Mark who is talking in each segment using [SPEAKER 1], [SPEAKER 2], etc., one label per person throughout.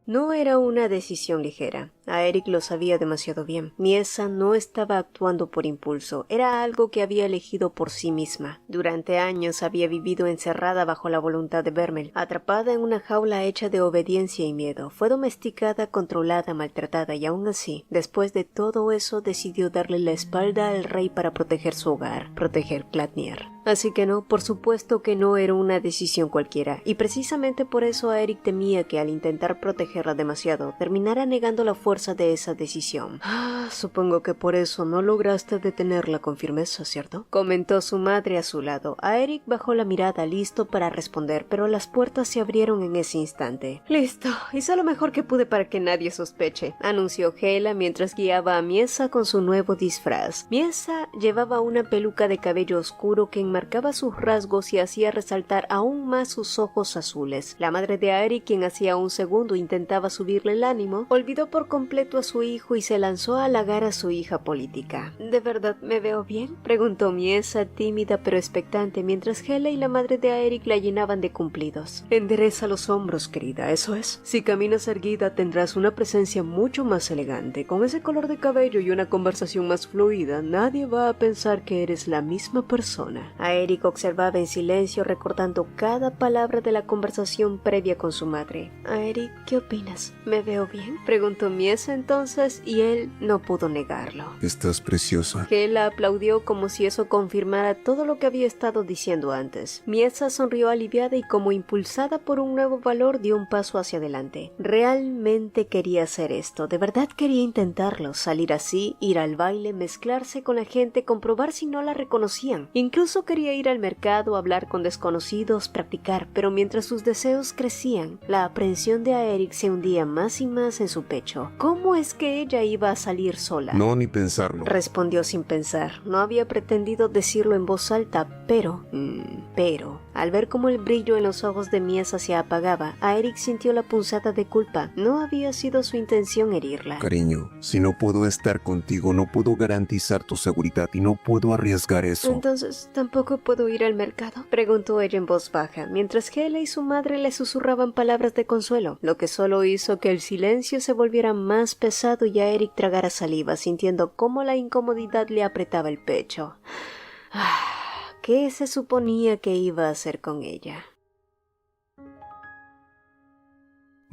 [SPEAKER 1] No era una decisión ligera. A Eric lo sabía demasiado bien. Miesa no estaba actuando por impulso, era algo que había elegido por sí misma. Durante años había vivido encerrada bajo la voluntad de Vermel, atrapada en una jaula hecha de obediencia y miedo. Fue domesticada, controlada, maltratada y aún así, después de todo eso, decidió darle la espalda al rey para proteger su hogar, proteger Gladnier. Así que no, por supuesto que no era una decisión cualquiera, y precisamente por eso a Eric temía que al intentar protegerla demasiado, terminara negando la fuerza de esa decisión. Supongo que por eso no lograste detenerla con firmeza, ¿cierto? Comentó su madre a su lado. A Eric bajó la mirada, listo para responder, pero las puertas se abrieron en ese instante. Listo, hice lo mejor que pude para que nadie sospeche, anunció Hela mientras guiaba a Miesa con su nuevo disfraz. Miesa llevaba una peluca de cabello oscuro que enmarcaba sus rasgos y hacía resaltar aún más sus ojos azules. La madre de Eric, quien hacía un segundo intentaba subirle el ánimo, olvidó por completo a su hijo y se lanzó a halagar a su hija política. ¿De verdad me veo bien?, preguntó Miesa, tímida pero expectante, mientras Hela y la madre de Eric la llenaban de cumplidos. Endereza los hombros, querida, eso es. Si caminas erguida tendrás una presencia mucho más elegante. Con ese color de cabello y una conversación más fluida, nadie va a pensar que eres la misma persona. A Eric observaba en silencio, recordando cada palabra de la conversación previa con su madre. A Eric, ¿qué opinas? ¿Me veo bien?, preguntó Miesa entonces, y él no pudo negarlo.
[SPEAKER 2] Estás preciosa.
[SPEAKER 1] Hela aplaudió como si eso confirmara todo lo que había estado diciendo antes. Miesa sonrió aliviada y como impulsada por un nuevo valor dio un paso hacia adelante. Realmente quería hacer esto, de verdad quería intentarlo, salir así, ir al baile, mezclarse con la gente, comprobar si no la reconocían. Incluso quería ir al mercado, hablar con desconocidos, practicar, pero mientras sus deseos crecían, la aprehensión de Eric se hundía más y más en su pecho. ¿Cómo es que ella iba a salir sola?
[SPEAKER 2] No, ni pensarlo.
[SPEAKER 1] Respondió sin pensar. No había pretendido decirlo en voz alta, pero, al ver cómo el brillo en los ojos de Miesa se apagaba, a Eric sintió la punzada de culpa. No había sido su intención herirla.
[SPEAKER 2] Cariño, si no puedo estar contigo, no puedo garantizar tu seguridad y no puedo arriesgar eso.
[SPEAKER 1] ¿Entonces tampoco puedo ir al mercado?, preguntó ella en voz baja, mientras Hela y su madre le susurraban palabras de consuelo, lo que solo hizo que el silencio se volviera más pesado y a Eric tragara saliva, sintiendo cómo la incomodidad le apretaba el pecho. ¿Qué se suponía que iba a hacer con ella?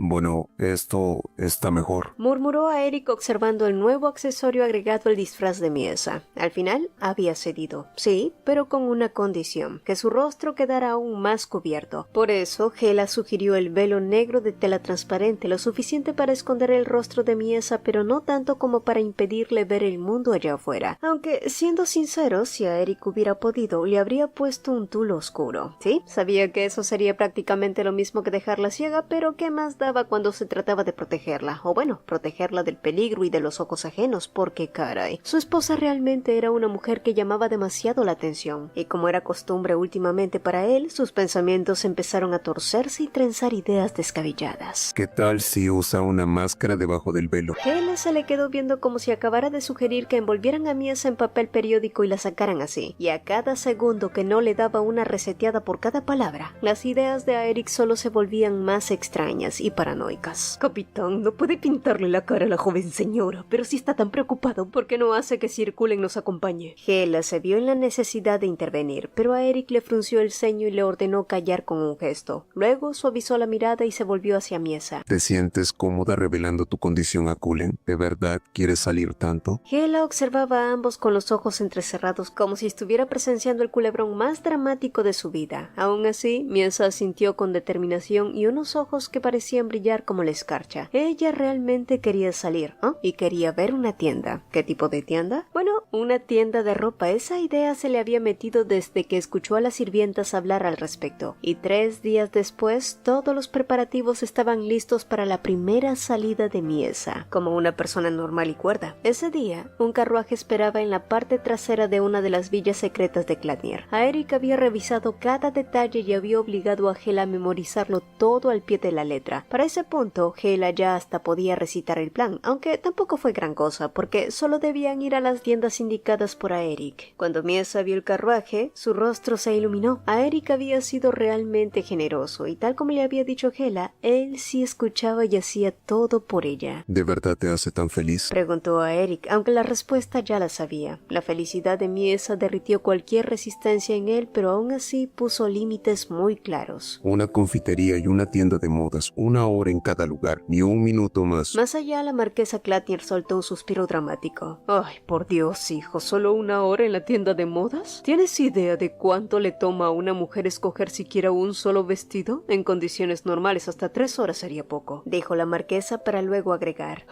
[SPEAKER 2] Bueno, esto está mejor,
[SPEAKER 1] murmuró a Eric observando el nuevo accesorio agregado al disfraz de Miesa. Al final había cedido, sí, pero con una condición, que su rostro quedara aún más cubierto. Por eso, Hela sugirió el velo negro de tela transparente, lo suficiente para esconder el rostro de Miesa, pero no tanto como para impedirle ver el mundo allá afuera. Aunque, siendo sincero, si a Eric hubiera podido, le habría puesto un tul oscuro. Sí, sabía que eso sería prácticamente lo mismo que dejarla ciega, pero ¿qué más daba cuando se trataba de protegerla? O bueno, protegerla del peligro y de los ojos ajenos, porque caray, su esposa realmente era una mujer que llamaba demasiado la atención, y como era costumbre últimamente para él, sus pensamientos empezaron a torcerse y trenzar ideas descabelladas.
[SPEAKER 2] ¿Qué tal si usa una máscara debajo del velo?
[SPEAKER 1] Hela se le quedó viendo como si acabara de sugerir que envolvieran a Miesa en papel periódico y la sacaran así, y a cada segundo que no le daba una reseteada por cada palabra, las ideas de Eric solo se volvían más extrañas y paranoicas. Capitán, no puede pintarle la cara a la joven señora, pero si está tan preocupado, ¿por qué no hace que Circulen nos acompañe? Hela se vio en la necesidad de intervenir, pero a Eric le frunció el ceño y le ordenó callar con un gesto. Luego suavizó la mirada y se volvió hacia Miesa.
[SPEAKER 2] ¿Te sientes cómoda revelando tu condición a Cullen? ¿De verdad quieres salir tanto?
[SPEAKER 1] Hela observaba a ambos con los ojos entrecerrados, como si estuviera presenciando el culebrón más dramático de su vida. Aún así, Miesa sintió con determinación y unos ojos que parecían brillar como la escarcha. Ella realmente quería salir, ¿oh? Y quería ver una tienda. ¿Qué tipo de tienda? Bueno, una tienda de ropa. Esa idea se le había metido desde que escuchó a las sirvientas hablar al respecto. Y 3 días después, todos los preparativos estaban listos para la primera salida de Miesa, como una persona normal y cuerda. Ese día, un carruaje esperaba en la parte trasera de una de las villas secretas de Gladnier. A Eric había revisado cada detalle y había obligado a Hela a memorizarlo todo al pie de la letra. Para ese punto, Hela ya hasta podía recitar el plan, aunque tampoco fue gran cosa, porque solo debían ir a las tiendas indicadas por Aeric. Cuando Miesa vio el carruaje, su rostro se iluminó. Aeric había sido realmente generoso, y tal como le había dicho Hela, él sí escuchaba y hacía todo por ella.
[SPEAKER 2] ¿De verdad te hace tan feliz?
[SPEAKER 1] Preguntó Aeric, aunque la respuesta ya la sabía. La felicidad de Miesa derritió cualquier resistencia en él, pero aún así puso límites muy claros.
[SPEAKER 2] Una confitería y una tienda de modas, 1 hora en cada lugar, ni un minuto más.
[SPEAKER 1] Más allá, la marquesa Clatnier soltó un suspiro dramático. Ay, por Dios, hijo, ¿solo 1 hora en la tienda de modas? ¿Tienes idea de cuánto le toma a una mujer escoger siquiera un solo vestido? En condiciones normales, hasta 3 horas sería poco, dijo la marquesa para luego agregar.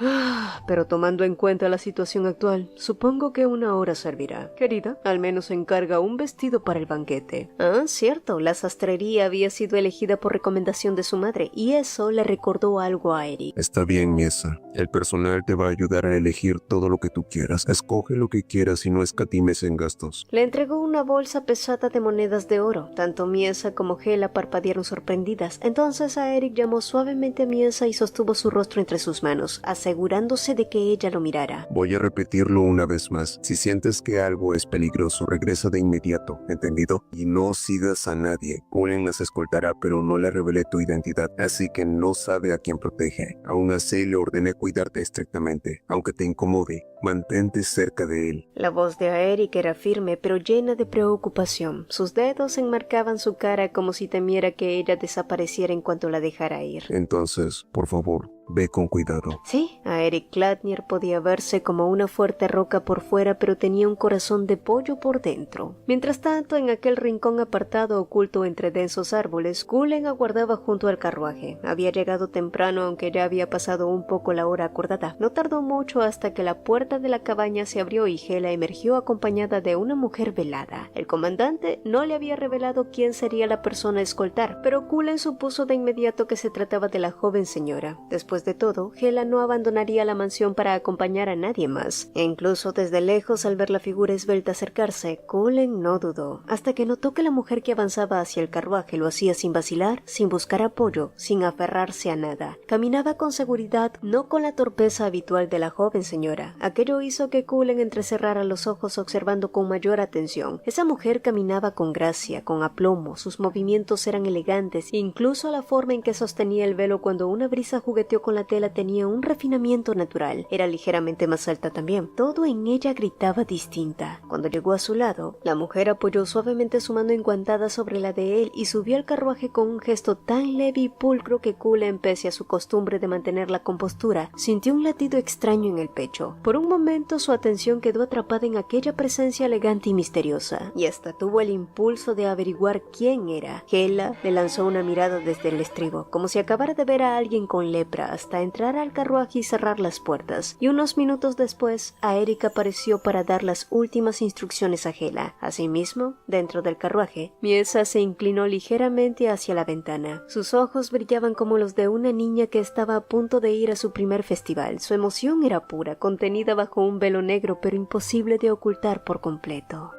[SPEAKER 1] Pero tomando en cuenta la situación actual, supongo que 1 hora servirá. Querida, al menos encarga un vestido para el banquete. Ah, cierto, la sastrería había sido elegida por recomendación de su madre, y eso le recordó algo a Eric.
[SPEAKER 2] Está bien, Miesa. El personal te va a ayudar a elegir todo lo que tú quieras. Escoge lo que quieras y no escatimes en gastos.
[SPEAKER 1] Le entregó una bolsa pesada de monedas de oro. Tanto Miesa como Hela parpadearon sorprendidas. Entonces Aeric llamó suavemente a Miesa y sostuvo su rostro entre sus manos, asegurándose de que ella lo mirara.
[SPEAKER 2] Voy a repetirlo una vez más. Si sientes que algo es peligroso, regresa de inmediato, ¿entendido? Y no sigas a nadie. Cullen las escoltará, pero no le revelé tu identidad, así que no sabe a quién protege. Aún así le ordené cuidarte estrictamente. Aunque te incomode, mantente cerca de él.
[SPEAKER 1] La voz de Aeric era firme, pero llena de preocupación. Sus dedos enmarcaban su cara como si temiera que ella desapareciera en cuanto la dejara ir.
[SPEAKER 2] Entonces, por favor, ve con cuidado.
[SPEAKER 1] Sí, Aeric Clatnier podía verse como una fuerte roca por fuera, pero tenía un corazón de pollo por dentro. Mientras tanto, en aquel rincón apartado oculto entre densos árboles, Cullen aguardaba junto al carruaje. Había llegado temprano, aunque ya había pasado un poco la hora acordada. No tardó mucho hasta que la puerta de la cabaña se abrió y Hela emergió acompañada de una mujer velada. El comandante no le había revelado quién sería la persona a escoltar, pero Cullen supuso de inmediato que se trataba de la joven señora. Después de todo, Hela no abandonaría la mansión para acompañar a nadie más. E incluso desde lejos, al ver la figura esbelta acercarse, Cullen no dudó, hasta que notó que la mujer que avanzaba hacia el carruaje lo hacía sin vacilar, sin buscar apoyo, sin aferrarse a nada. Caminaba con seguridad, no con la torpeza habitual de la joven señora. Aquello hizo que Cullen entrecerrara los ojos observando con mayor atención. Esa mujer caminaba con gracia, con aplomo, sus movimientos eran elegantes, incluso la forma en que sostenía el velo cuando una brisa jugueteó con la tela tenía un refinamiento natural. Era ligeramente más alta también. Todo en ella gritaba distinta. Cuando llegó a su lado, la mujer apoyó suavemente su mano enguantada sobre la de él y subió al carruaje con un gesto tan leve y pulcro que Cullen, pese a su costumbre de mantener la compostura, sintió un latido extraño en el pecho. Por un momento su atención quedó atrapada en aquella presencia elegante y misteriosa, y hasta tuvo el impulso de averiguar quién era. Hela le lanzó una mirada desde el estribo, como si acabara de ver a alguien con lepra, hasta entrar al carruaje y cerrar las puertas, y unos minutos después Aeric apareció para dar las últimas instrucciones a Hela. Asimismo, dentro del carruaje, Miesa se inclinó ligeramente hacia la ventana. Sus ojos brillaban como los de una niña que estaba a punto de ir a su primer festival. Su emoción era pura, contenida bajo un velo negro pero imposible de ocultar por completo.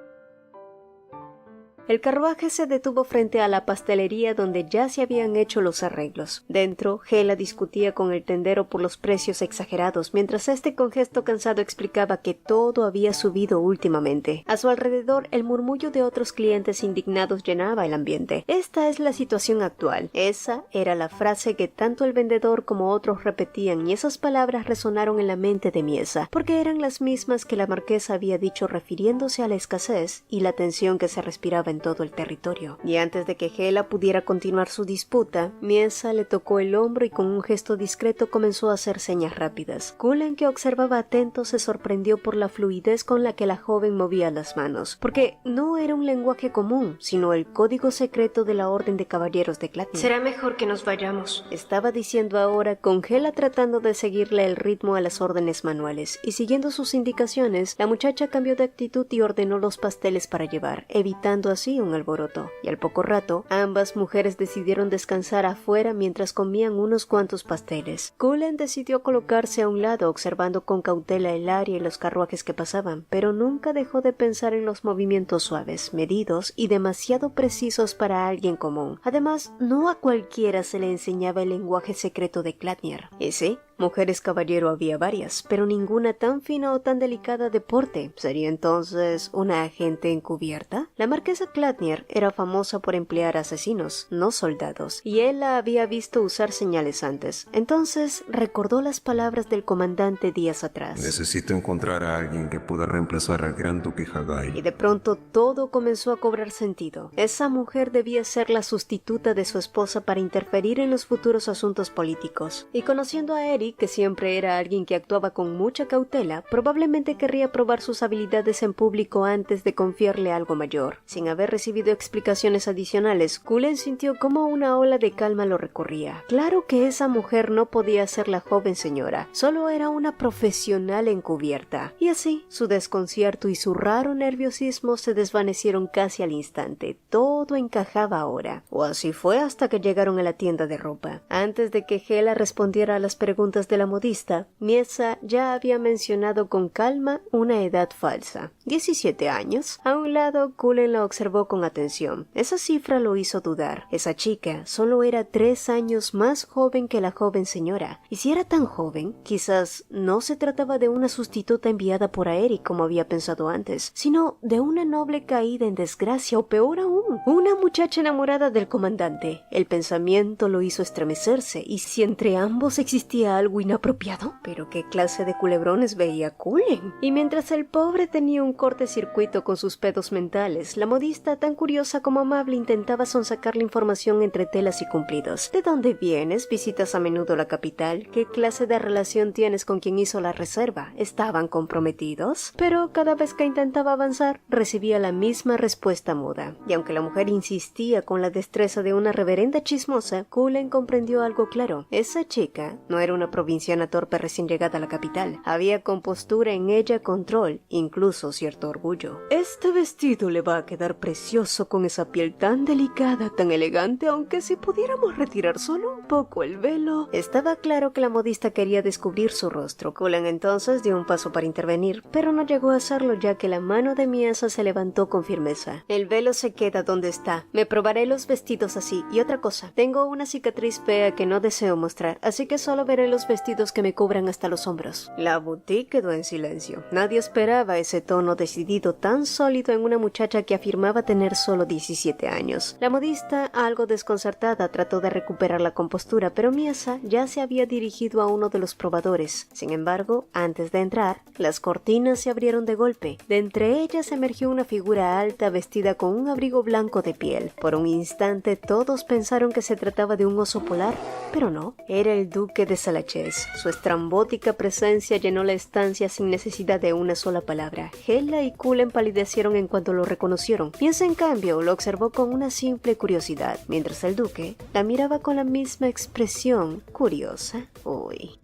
[SPEAKER 1] El carruaje se detuvo frente a la pastelería donde ya se habían hecho los arreglos. Dentro, Hela discutía con el tendero por los precios exagerados, mientras este con gesto cansado explicaba que todo había subido últimamente. A su alrededor, el murmullo de otros clientes indignados llenaba el ambiente. Esta es la situación actual. Esa era la frase que tanto el vendedor como otros repetían, y esas palabras resonaron en la mente de Miesa, porque eran las mismas que la marquesa había dicho refiriéndose a la escasez y la tensión que se respiraba en todo el territorio. Y antes de que Hela pudiera continuar su disputa, Miesa le tocó el hombro y con un gesto discreto comenzó a hacer señas rápidas. Cullen, que observaba atento, se sorprendió por la fluidez con la que la joven movía las manos, porque no era un lenguaje común, sino el código secreto de la Orden de Caballeros de Clatnier.
[SPEAKER 3] Será mejor que nos vayamos,
[SPEAKER 1] estaba diciendo ahora, con Hela tratando de seguirle el ritmo a las órdenes manuales, y siguiendo sus indicaciones, la muchacha cambió de actitud y ordenó los pasteles para llevar, evitando a así un alboroto, y al poco rato ambas mujeres decidieron descansar afuera mientras comían unos cuantos pasteles. Cullen decidió colocarse a un lado observando con cautela el área y los carruajes que pasaban, pero nunca dejó de pensar en los movimientos suaves, medidos y demasiado precisos para alguien común. Además, no a cualquiera se le enseñaba el lenguaje secreto de Clatnier. Y sí, mujeres caballero había varias, pero ninguna tan fina o tan delicada de porte. ¿Sería entonces una agente encubierta? La marquesa Clatnier era famosa por emplear asesinos, no soldados, y él la había visto usar señales antes. Entonces recordó las palabras del comandante días atrás.
[SPEAKER 2] Necesito encontrar a alguien que pueda reemplazar al gran duque Hagai.
[SPEAKER 1] Y de pronto todo comenzó a cobrar sentido. Esa mujer debía ser la sustituta de su esposa para interferir en los futuros asuntos políticos. Y conociendo a Eric, que siempre era alguien que actuaba con mucha cautela, probablemente querría probar sus habilidades en público antes de confiarle algo mayor. Sin haber recibido explicaciones adicionales, Cullen sintió como una ola de calma lo recorría. Claro que esa mujer no podía ser la joven señora, solo era una profesional encubierta. Y así, su desconcierto y su raro nerviosismo se desvanecieron casi al instante. Todo encajaba ahora. O así fue hasta que llegaron a la tienda de ropa. Antes de que Hela respondiera a las preguntas de la modista, Miesa ya había mencionado con calma una edad falsa. 17 años. A un lado, Cullen la observó con atención. Esa cifra lo hizo dudar. Esa chica solo era 3 años más joven que la joven señora. Y si era tan joven, quizás no se trataba de una sustituta enviada por Eric como había pensado antes, sino de una noble caída en desgracia, o peor aún, una muchacha enamorada del comandante. El pensamiento lo hizo estremecerse. ¿Y si entre ambos existía algo inapropiado? ¿Pero qué clase de culebrones veía Cullen? Y mientras el pobre tenía un cortocircuito con sus pedos mentales, la modista, tan curiosa como amable, intentaba sonsacar la información entre telas y cumplidos. ¿De dónde vienes? ¿Visitas a menudo la capital? ¿Qué clase de relación tienes con quien hizo la reserva? ¿Estaban comprometidos? Pero cada vez que intentaba avanzar, recibía la misma respuesta muda. Y aunque la mujer insistía con la destreza de una reverenda chismosa, Cullen comprendió algo claro. Esa chica no era una provinciana torpe recién llegada a la capital. Había compostura en ella, control, incluso cierto orgullo. Este vestido le va a quedar precioso con esa piel tan delicada, tan elegante, aunque si pudiéramos retirar solo un poco el velo. Estaba claro que la modista quería descubrir su rostro. Cullen entonces dio un paso para intervenir, pero no llegó a hacerlo ya que la mano de Miesa se levantó con firmeza. El velo se queda donde está. Me probaré los vestidos así. Y otra cosa, tengo una cicatriz fea que no deseo mostrar, así que solo veré los vestidos que me cubran hasta los hombros. La boutique quedó en silencio. Nadie esperaba ese tono decidido tan sólido en una muchacha que afirmaba tener solo 17 años. La modista, algo desconcertada, trató de recuperar la compostura, pero Miesa ya se había dirigido a uno de los probadores. Sin embargo, antes de entrar, las cortinas se abrieron de golpe. De entre ellas emergió una figura alta vestida con un abrigo blanco de piel. Por un instante todos pensaron que se trataba de un oso polar, pero no, era el duque de Salachez. Su estrambótica presencia llenó la estancia sin necesidad de una sola palabra. Hela y Cullen palidecieron en cuanto lo reconocieron. Miesa, en cambio, lo observó con una simple curiosidad, mientras el duque la miraba con la misma expresión curiosa. Uy.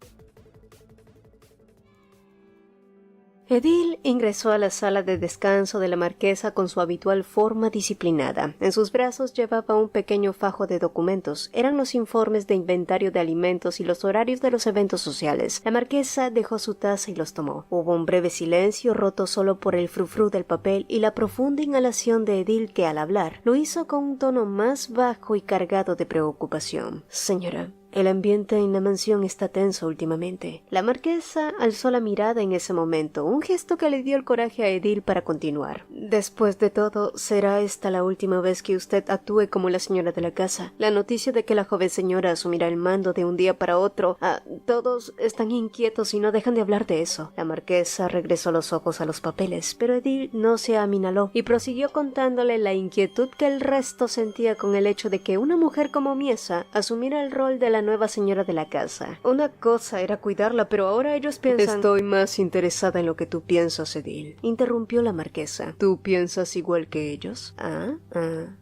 [SPEAKER 1] Edil ingresó a la sala de descanso de la marquesa con su habitual forma disciplinada. En sus brazos llevaba un pequeño fajo de documentos. Eran los informes de inventario de alimentos y los horarios de los eventos sociales. La marquesa dejó su taza y los tomó. Hubo un breve silencio roto solo por el frufru del papel y la profunda inhalación de Edil, que al hablar lo hizo con un tono más bajo y cargado de preocupación. Señora, el ambiente en la mansión está tenso últimamente. La marquesa alzó la mirada en ese momento, un gesto que le dio el coraje a Edil para continuar. Después de todo, será esta la última vez que usted actúe como la señora de la casa. La noticia de que la joven señora asumirá el mando de un día para otro, todos están inquietos y no dejan de hablar de eso. La marquesa regresó los ojos a los papeles, pero Edil no se aminaló y prosiguió contándole la inquietud que el resto sentía con el hecho de que una mujer como Miesa asumiera el rol de la nueva señora de la casa. Una cosa era cuidarla, pero ahora ellos piensan... Estoy más interesada en lo que tú piensas, Edil, interrumpió la marquesa. ¿Tú piensas igual que ellos?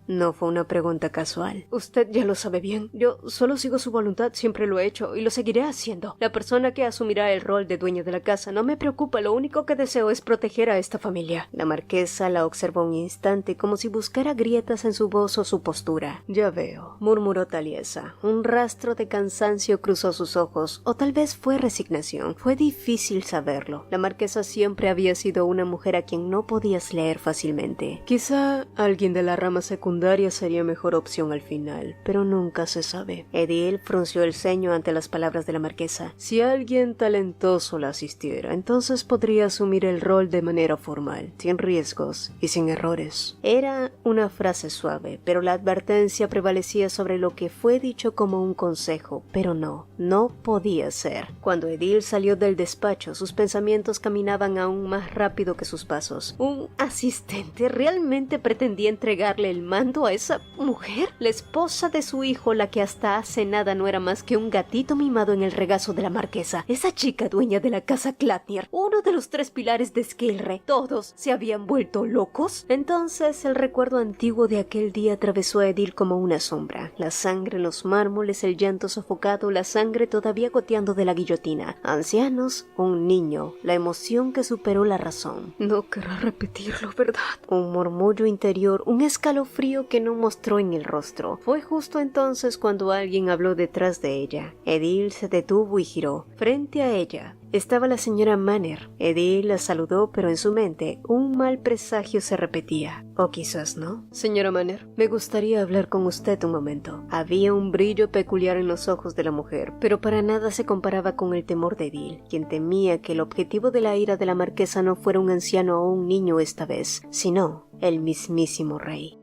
[SPEAKER 1] No fue una pregunta casual. Usted ya lo sabe bien. Yo solo sigo su voluntad, siempre lo he hecho y lo seguiré haciendo. La persona que asumirá el rol de dueña de la casa no me preocupa, lo único que deseo es proteger a esta familia. La marquesa la observó un instante como si buscara grietas en su voz o su postura. Ya veo, murmuró Taliesa. Un rastro de cansancio cruzó sus ojos, o tal vez fue resignación. Fue difícil saberlo. La marquesa siempre había sido una mujer a quien no podías leer fácilmente. Quizá alguien de la rama secundaria sería mejor opción al final, pero nunca se sabe. Edil frunció el ceño ante las palabras de la marquesa. Si alguien talentoso la asistiera, entonces podría asumir el rol de manera formal, sin riesgos y sin errores. Era una frase suave, pero la advertencia prevalecía sobre lo que fue dicho como un consejo, pero no podía ser. Cuando Edil salió del despacho, sus pensamientos caminaban aún más rápido que sus pasos. ¿Un asistente realmente pretendía entregarle el mando a esa mujer? La esposa de su hijo, la que hasta hace nada no era más que un gatito mimado en el regazo de la marquesa. Esa chica dueña de la casa Clatnier, uno de los 3 pilares de Skilre. ¿Todos se habían vuelto locos? Entonces el recuerdo antiguo de aquel día atravesó a Edil como una sombra. La sangre en los mármoles, el llanto sofocado, la sangre todavía goteando de la guillotina. Ancianos, un niño, la emoción que superó la razón. No querrá repetirlo, ¿verdad? Un murmullo interior, un escalofrío que no mostró en el rostro. Fue justo entonces cuando alguien habló detrás de ella. Edil se detuvo y giró. Frente a ella estaba la señora Manner. Edil la saludó, pero en su mente un mal presagio se repetía. O quizás no. Señora Manner, me gustaría hablar con usted un momento. Había un brillo peculiar en los ojos de la mujer, pero para nada se comparaba con el temor de Edil, quien temía que el objetivo de la ira de la marquesa no fuera un anciano o un niño esta vez, sino el mismísimo rey.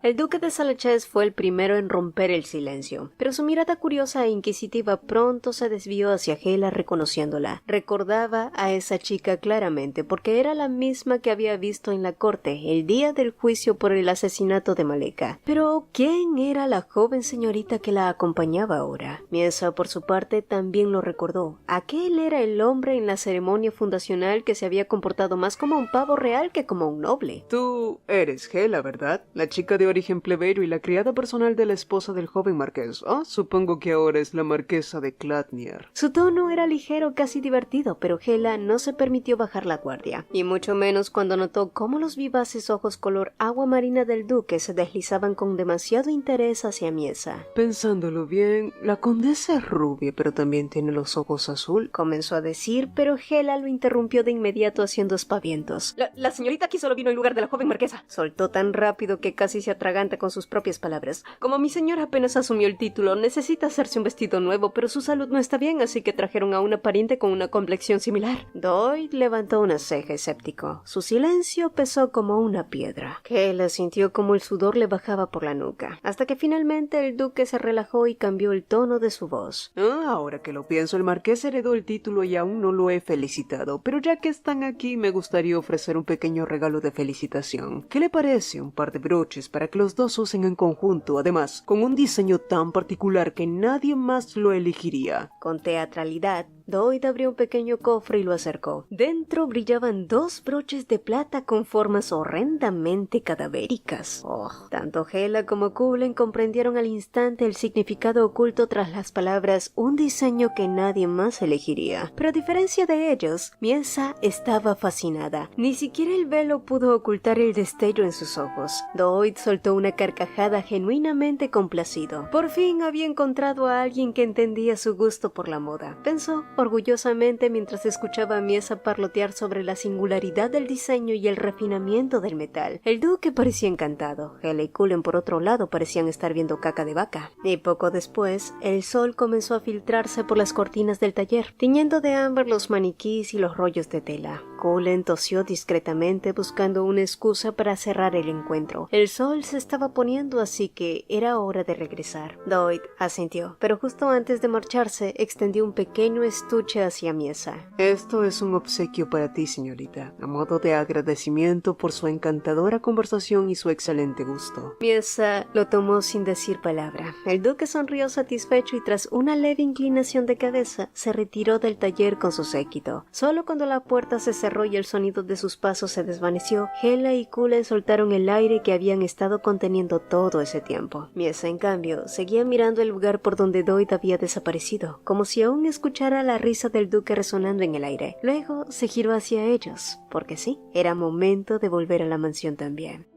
[SPEAKER 1] El duque de Salaches fue el primero en romper el silencio, pero su mirada curiosa e inquisitiva pronto se desvió hacia Hela reconociéndola. Recordaba a esa chica claramente porque era la misma que había visto en la corte el día del juicio por el asesinato de Maleka. Pero ¿quién era la joven señorita que la acompañaba ahora? Miesa, por su parte, también lo recordó. Aquel era el hombre en la ceremonia fundacional que se había comportado más como un pavo real que como un noble.
[SPEAKER 4] Tú eres Hela, ¿verdad? La chica de origen plebeyo y la criada personal de la esposa del joven marqués. Supongo que ahora es la marquesa de Clatnier.
[SPEAKER 1] Su tono era ligero, casi divertido, pero Hela no se permitió bajar la guardia, y mucho menos cuando notó cómo los vivaces ojos color agua marina del duque se deslizaban con demasiado interés hacia Miesa.
[SPEAKER 4] Pensándolo bien, la condesa es rubia, pero también tiene los ojos azul,
[SPEAKER 1] comenzó a decir, pero Hela lo interrumpió de inmediato haciendo aspavientos. La señorita aquí solo vino en lugar de la joven marquesa. Soltó tan rápido que casi se atraganta con sus propias palabras. Como mi señora apenas asumió el título, necesita hacerse un vestido nuevo, pero su salud no está bien, así que trajeron a una pariente con una complexión similar. Doyd levantó una ceja escéptico. Su silencio pesó como una piedra. Hela sintió como el sudor le bajaba por la nuca, hasta que finalmente el duque se relajó y cambió el tono de su voz.
[SPEAKER 4] Ahora que lo pienso, el marqués heredó el título y aún no lo he felicitado, pero ya que están aquí me gustaría ofrecer un pequeño regalo de felicitación. ¿Qué le parece un par de broches para que los dos usen en conjunto, además, con un diseño tan particular que nadie más lo elegiría?
[SPEAKER 1] Con teatralidad, Doyd abrió un pequeño cofre y lo acercó. Dentro brillaban 2 broches de plata con formas horrendamente cadavéricas. Tanto Hela como Cullen comprendieron al instante el significado oculto tras las palabras un diseño que nadie más elegiría. Pero a diferencia de ellos, Miesa estaba fascinada. Ni siquiera el velo pudo ocultar el destello en sus ojos. Doyd soltó una carcajada genuinamente complacido. Por fin había encontrado a alguien que entendía su gusto por la moda, pensó orgullosamente mientras escuchaba a Miesa parlotear sobre la singularidad del diseño y el refinamiento del metal. El duque parecía encantado. Hela y Cullen, por otro lado, parecían estar viendo caca de vaca. Y poco después, el sol comenzó a filtrarse por las cortinas del taller, tiñendo de ámbar los maniquís y los rollos de tela. Cullen tosió discretamente buscando una excusa para cerrar el encuentro. El sol se estaba poniendo, así que era hora de regresar. Doyd asintió, pero justo antes de marcharse extendió un pequeño estuche hacia Miesa.
[SPEAKER 4] Esto es un obsequio para ti, señorita, a modo de agradecimiento por su encantadora conversación y su excelente gusto.
[SPEAKER 1] Miesa lo tomó sin decir palabra. El duque sonrió satisfecho y tras una leve inclinación de cabeza se retiró del taller con su séquito. Solo cuando la puerta se cerró y el sonido de sus pasos se desvaneció, Hela y Cullen soltaron el aire que habían estado conteniendo todo ese tiempo. Miesa, en cambio, seguía mirando el lugar por donde Doyd había desaparecido, como si aún escuchara la risa del duque resonando en el aire. Luego se giró hacia ellos, porque sí, era momento de volver a la mansión también.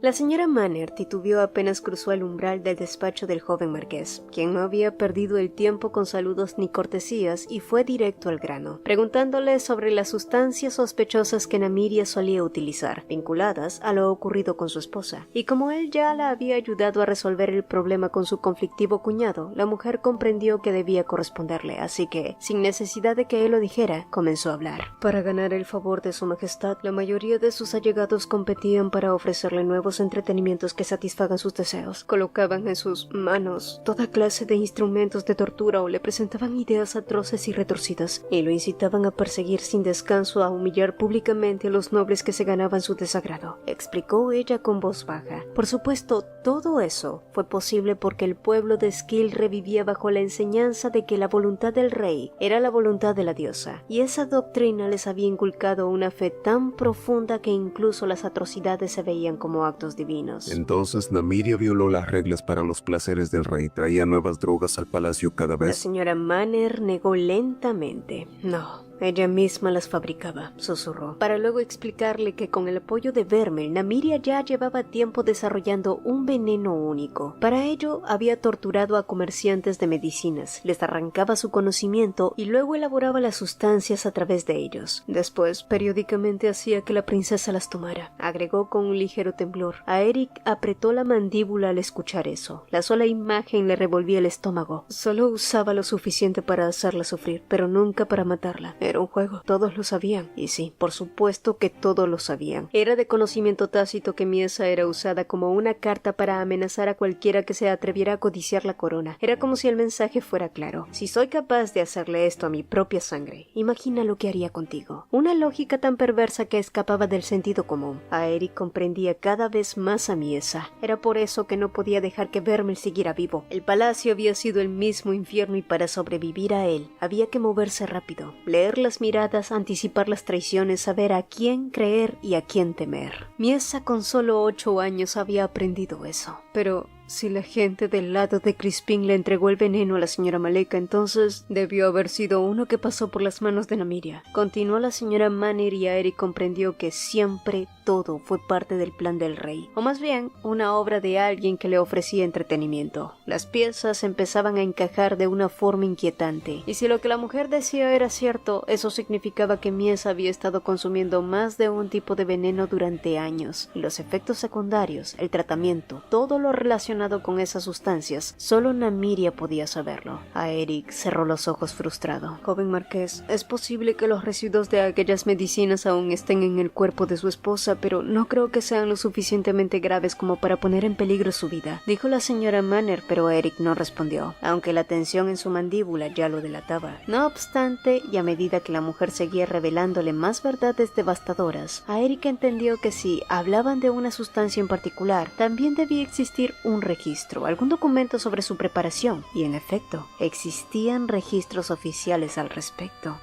[SPEAKER 1] La señora Manner titubeó apenas cruzó el umbral del despacho del joven marqués, quien no había perdido el tiempo con saludos ni cortesías y fue directo al grano, preguntándole sobre las sustancias sospechosas que Namiria solía utilizar, vinculadas a lo ocurrido con su esposa. Y como él ya la había ayudado a resolver el problema con su conflictivo cuñado, la mujer comprendió que debía corresponderle, así que, sin necesidad de que él lo dijera, comenzó a hablar. Para ganar el favor de su majestad, la mayoría de sus allegados competían para ofrecerle nuevos entretenimientos que satisfagan sus deseos. Colocaban en sus manos toda clase de instrumentos de tortura o le presentaban ideas atroces y retorcidas, y lo incitaban a perseguir sin descanso, a humillar públicamente a los nobles que se ganaban su desagrado, explicó ella con voz baja. Por supuesto, todo eso fue posible porque el pueblo de Skill revivía bajo la enseñanza de que la voluntad del rey era la voluntad de la diosa, y esa doctrina les había inculcado una fe tan profunda que incluso las atrocidades se veían como actos divinos.
[SPEAKER 2] Entonces Namiria violó las reglas para los placeres del rey. Traía nuevas drogas al palacio cada
[SPEAKER 1] La
[SPEAKER 2] vez.
[SPEAKER 1] señora Manner negó lentamente. No. Ella misma las fabricaba, susurró, para luego explicarle que con el apoyo de Vermel, Namiria ya llevaba tiempo desarrollando un veneno único. Para ello, había torturado a comerciantes de medicinas, les arrancaba su conocimiento y luego elaboraba las sustancias a través de ellos. Después, periódicamente hacía que la princesa las tomara, agregó con un ligero temblor. A Eric apretó la mandíbula al escuchar eso. La sola imagen le revolvía el estómago. Solo usaba lo suficiente para hacerla sufrir, pero nunca para matarla. Era un juego, todos lo sabían. Y sí, por supuesto que todos lo sabían. Era de conocimiento tácito que Miesa era usada como una carta para amenazar a cualquiera que se atreviera a codiciar la corona. Era como si el mensaje fuera claro. Si soy capaz de hacerle esto a mi propia sangre, imagina lo que haría contigo. Una lógica tan perversa que escapaba del sentido común. A Eric comprendía cada vez más a Miesa. Era por eso que no podía dejar que Vermel siguiera vivo. El palacio había sido el mismo infierno y para sobrevivir a él había que moverse rápido, leer las miradas, anticipar las traiciones, saber a quién creer y a quién temer. Miesa con solo 8 años había aprendido eso. Pero si la gente del lado de Crispin le entregó el veneno a la señora Maleka, entonces debió haber sido uno que pasó por las manos de Namiria. Continuó la señora Manner y Eric comprendió que siempre todo fue parte del plan del rey, o más bien una obra de alguien que le ofrecía entretenimiento. Las piezas empezaban a encajar de una forma inquietante, y si lo que la mujer decía era cierto, eso significaba que Miesa había estado consumiendo más de un tipo de veneno durante años, y los efectos secundarios, el tratamiento, todo lo relacionado con esas sustancias, solo Namiria podía saberlo. A Eric cerró los ojos frustrado. Joven marqués, es posible que los residuos de aquellas medicinas aún estén en el cuerpo de su esposa, pero no creo que sean lo suficientemente graves como para poner en peligro su vida, dijo la señora Manner, pero Eric no respondió, aunque la tensión en su mandíbula ya lo delataba. No obstante, y a medida que la mujer seguía revelándole más verdades devastadoras, a Eric entendió que si hablaban de una sustancia en particular, también debía existir un registro, algún documento sobre su preparación, y en efecto, existían registros oficiales al respecto.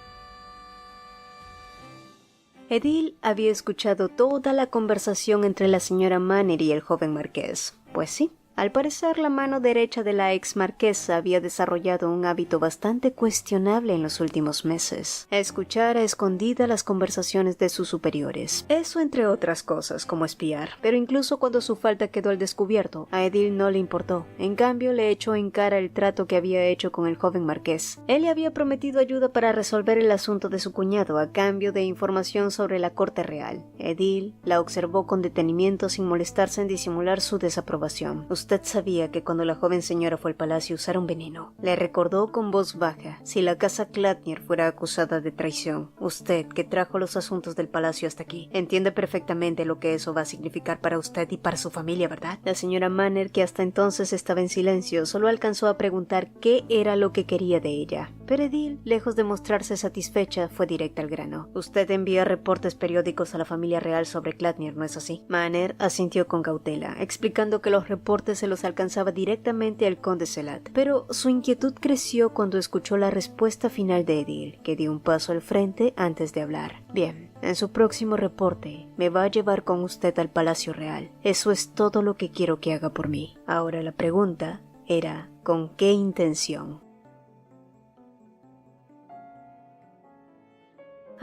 [SPEAKER 1] Edil había escuchado toda la conversación entre la señora Manner y el joven marqués. Pues sí. Al parecer, la mano derecha de la ex marquesa había desarrollado un hábito bastante cuestionable en los últimos meses: escuchar a escondida las conversaciones de sus superiores. Eso entre otras cosas, como espiar. Pero incluso cuando su falta quedó al descubierto, a Edil no le importó. En cambio, le echó en cara el trato que había hecho con el joven marqués. Él le había prometido ayuda para resolver el asunto de su cuñado a cambio de información sobre la corte real. Edil la observó con detenimiento sin molestarse en disimular su desaprobación. Usted sabía que cuando la joven señora fue al palacio usaron veneno. Le recordó con voz baja. Si la casa Clatnier fuera acusada de traición, usted, que trajo los asuntos del palacio hasta aquí, entiende perfectamente lo que eso va a significar para usted y para su familia, ¿verdad? La señora Manner, que hasta entonces estaba en silencio, solo alcanzó a preguntar qué era lo que quería de ella. Pero Edil, lejos de mostrarse satisfecha, fue directa al grano. Usted envía reportes periódicos a la familia real sobre Clatnier, ¿no es así? Manner asintió con cautela, explicando que los reportes se los alcanzaba directamente al conde Selat. Pero su inquietud creció cuando escuchó la respuesta final de Edil, que dio un paso al frente antes de hablar. Bien, en su próximo reporte me va a llevar con usted al Palacio Real. Eso es todo lo que quiero que haga por mí. Ahora la pregunta era, ¿con qué intención?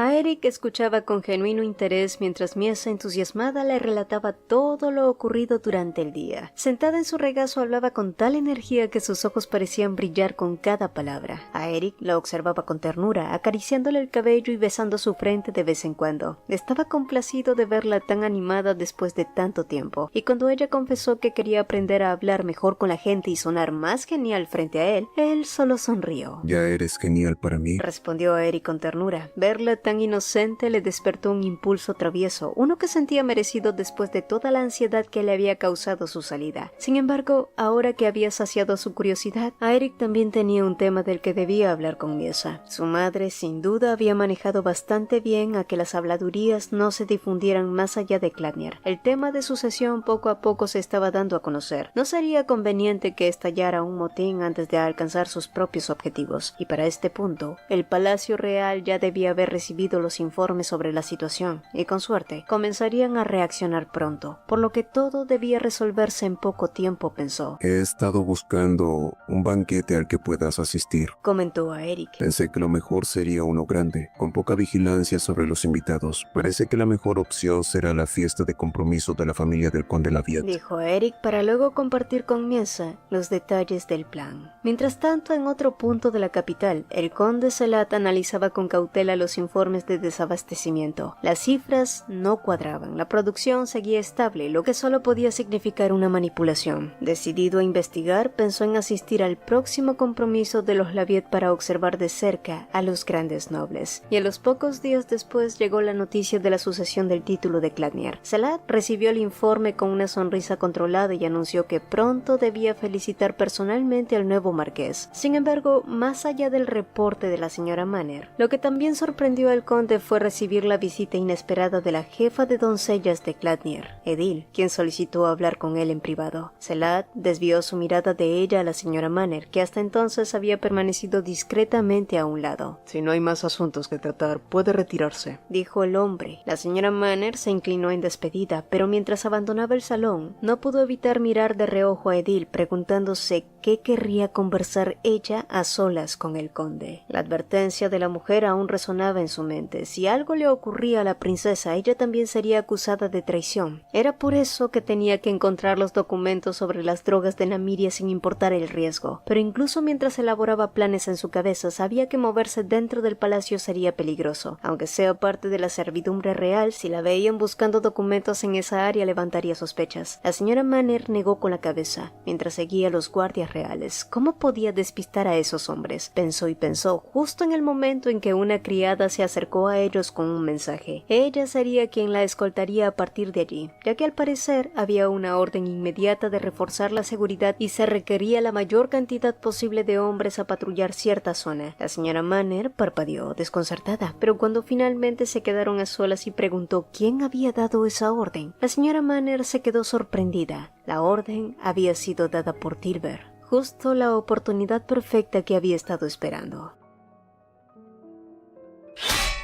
[SPEAKER 1] A Eric escuchaba con genuino interés mientras Miesa entusiasmada le relataba todo lo ocurrido durante el día. Sentada en su regazo hablaba con tal energía que sus ojos parecían brillar con cada palabra. A Eric la observaba con ternura, acariciándole el cabello y besando su frente de vez en cuando. Estaba complacido de verla tan animada después de tanto tiempo, y cuando ella confesó que quería aprender a hablar mejor con la gente y sonar más genial frente a él solo sonrió.
[SPEAKER 2] Ya eres genial para mí,
[SPEAKER 1] respondió a Eric con ternura. Verla tan inocente le despertó un impulso travieso, uno que sentía merecido después de toda la ansiedad que le había causado su salida. Sin embargo, ahora que había saciado su curiosidad, a Eric también tenía un tema del que debía hablar con Miesa. Su madre, sin duda, había manejado bastante bien a que las habladurías no se difundieran más allá de Clatnier. El tema de sucesión poco a poco se estaba dando a conocer. No sería conveniente que estallara un motín antes de alcanzar sus propios objetivos, y para este punto, el Palacio Real ya debía haber recibido los informes sobre la situación, y con suerte comenzarían a reaccionar pronto, por lo que todo debía resolverse en poco tiempo, pensó.
[SPEAKER 2] He estado buscando un banquete al que puedas asistir,
[SPEAKER 1] comentó a Eric.
[SPEAKER 2] Pensé que lo mejor sería uno grande, con poca vigilancia sobre los invitados. Parece que la mejor opción será la fiesta de compromiso de la familia del conde Laviet,
[SPEAKER 1] dijo a Eric para luego compartir con Miesa los detalles del plan. Mientras tanto, en otro punto de la capital, el conde Selat analizaba con cautela los informes de desabastecimiento. Las cifras no cuadraban, la producción seguía estable, lo que solo podía significar una manipulación. Decidido a investigar, pensó en asistir al próximo compromiso de los Laviet para observar de cerca a los grandes nobles. Y a los pocos días después llegó la noticia de la sucesión del título de Clatnier. Selat recibió el informe con una sonrisa controlada y anunció que pronto debía felicitar personalmente al nuevo marqués. Sin embargo, más allá del reporte de la señora Manner, lo que también sorprendió al conde fue recibir la visita inesperada de la jefa de doncellas de Clatnier, Edil, quien solicitó hablar con él en privado. Selat desvió su mirada de ella a la señora Manner, que hasta entonces había permanecido discretamente a un lado.
[SPEAKER 4] Si no hay más asuntos que tratar, puede retirarse,
[SPEAKER 1] dijo el hombre. La señora Manner se inclinó en despedida, pero mientras abandonaba el salón, no pudo evitar mirar de reojo a Edil, preguntándose qué querría conversar ella a solas con el conde. La advertencia de la mujer aún resonaba en su mente. Si algo le ocurría a la princesa, ella también sería acusada de traición. Era por eso que tenía que encontrar los documentos sobre las drogas de Namiria sin importar el riesgo. Pero incluso mientras elaboraba planes en su cabeza, sabía que moverse dentro del palacio sería peligroso. Aunque sea parte de la servidumbre real, si la veían buscando documentos en esa área levantaría sospechas. La señora Manner negó con la cabeza, mientras seguía a los guardias reales. ¿Cómo podía despistar a esos hombres? Pensó y pensó, justo en el momento en que una criada se acercó a ellos con un mensaje. Ella sería quien la escoltaría a partir de allí, ya que al parecer había una orden inmediata de reforzar la seguridad y se requería la mayor cantidad posible de hombres a patrullar cierta zona. La señora Manner parpadeó, desconcertada, pero cuando finalmente se quedaron a solas y preguntó quién había dado esa orden, la señora Manner se quedó sorprendida. La orden había sido dada por Tilber, justo la oportunidad perfecta que había estado esperando.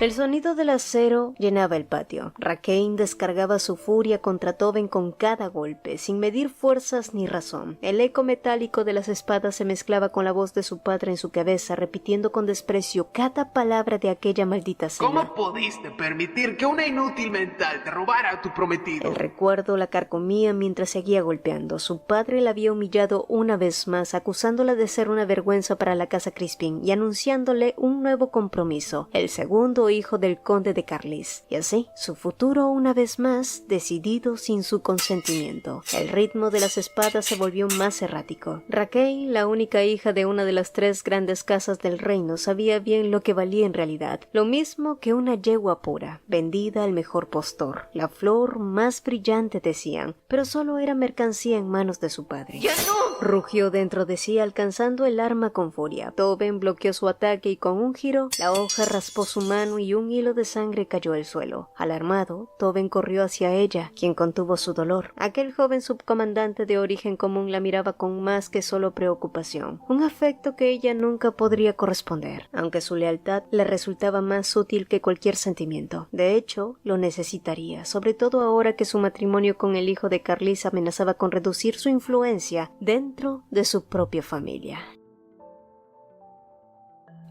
[SPEAKER 1] El sonido del acero llenaba el patio. Rakane descargaba su furia contra Toben con cada golpe, sin medir fuerzas ni razón. El eco metálico de las espadas se mezclaba con la voz de su padre en su cabeza, repitiendo con desprecio cada palabra de aquella maldita cena.
[SPEAKER 5] ¿Cómo pudiste permitir que una inútil mental te robara a tu prometido?
[SPEAKER 1] El recuerdo la carcomía mientras seguía golpeando. Su padre la había humillado una vez más, acusándola de ser una vergüenza para la casa Crispin y anunciándole un nuevo compromiso, el segundo segundo hijo del conde de Carlis, y así su futuro una vez más decidido sin su consentimiento. El ritmo de las espadas se volvió más errático. Raquel, la única hija de una de las 3 grandes casas del reino, sabía bien lo que valía en realidad, lo mismo que una yegua pura, vendida al mejor postor, la flor más brillante decían, pero solo era mercancía en manos de su padre.
[SPEAKER 3] ¡Ya no!
[SPEAKER 1] Rugió dentro de sí alcanzando el arma con furia. Tobin bloqueó su ataque y con un giro, la hoja raspó su mano y un hilo de sangre cayó al suelo. Alarmado, Tobin corrió hacia ella, quien contuvo su dolor. Aquel joven subcomandante de origen común la miraba con más que solo preocupación, un afecto que ella nunca podría corresponder, aunque su lealtad le resultaba más útil que cualquier sentimiento. De hecho, lo necesitaría, sobre todo ahora que su matrimonio con el hijo de Carlis amenazaba con reducir su influencia dentro de su propia familia.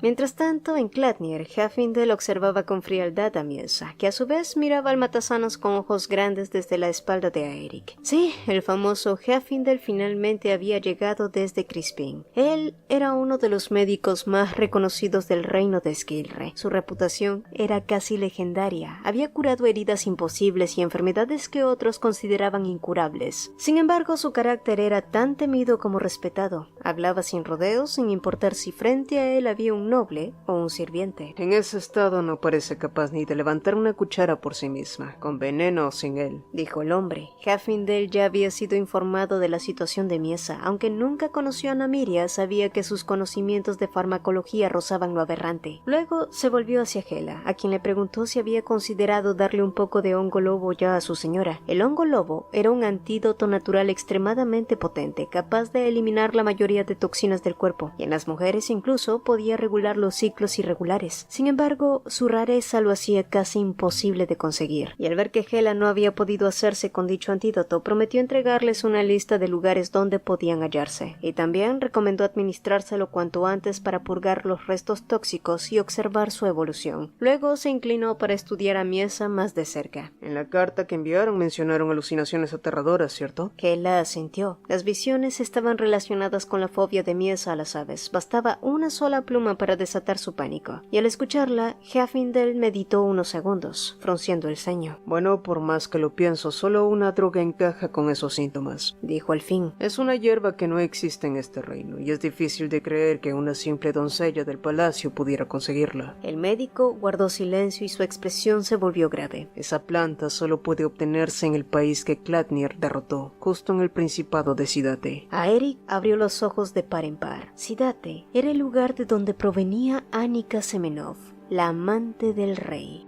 [SPEAKER 1] Mientras tanto, en Clatnir, Heafindel observaba con frialdad a Miesa, que a su vez miraba al matasanos con ojos grandes desde la espalda de Aeric. Sí, el famoso Heafindel finalmente había llegado desde Crispin. Él era uno de los médicos más reconocidos del reino de Skilre. Su reputación era casi legendaria. Había curado heridas imposibles y enfermedades que otros consideraban incurables. Sin embargo, su carácter era tan temido como respetado. Hablaba sin rodeos, sin importar si frente a él había un noble o un sirviente.
[SPEAKER 4] En ese estado no parece capaz ni de levantar una cuchara por sí misma, con veneno o sin él,
[SPEAKER 1] dijo el hombre. Heafindel ya había sido informado de la situación de Miesa. Aunque nunca conoció a Namiria, sabía que sus conocimientos de farmacología rozaban lo aberrante. Luego se volvió hacia Hela, a quien le preguntó si había considerado darle un poco de hongo lobo ya a su señora. El hongo lobo era un antídoto natural extremadamente potente, capaz de eliminar la mayoría de toxinas del cuerpo, y en las mujeres incluso podía regular los ciclos irregulares. Sin embargo, su rareza lo hacía casi imposible de conseguir, y al ver que Hela no había podido hacerse con dicho antídoto, prometió entregarles una lista de lugares donde podían hallarse, y también recomendó administrárselo cuanto antes para purgar los restos tóxicos y observar su evolución. Luego se inclinó para estudiar a Miesa más de cerca.
[SPEAKER 4] En la carta que enviaron mencionaron alucinaciones aterradoras, ¿cierto?
[SPEAKER 1] Hela asintió. Las visiones estaban relacionadas con la fobia de Miesa a las aves. Bastaba una sola pluma para desatar su pánico, y al escucharla, Heafindel meditó unos segundos, frunciendo el ceño.
[SPEAKER 4] Bueno, por más que lo pienso, solo una droga encaja con esos síntomas,
[SPEAKER 1] dijo al fin.
[SPEAKER 4] Es una hierba que no existe en este reino, y es difícil de creer que una simple doncella del palacio pudiera conseguirla.
[SPEAKER 1] El médico guardó silencio y su expresión se volvió grave.
[SPEAKER 4] Esa planta solo puede obtenerse en el país que Clatnir derrotó, justo en el principado de Sidate.
[SPEAKER 1] Aeric abrió los ojos de par en par. Sidate era el lugar de donde provenía Annika Semenov, la amante del rey.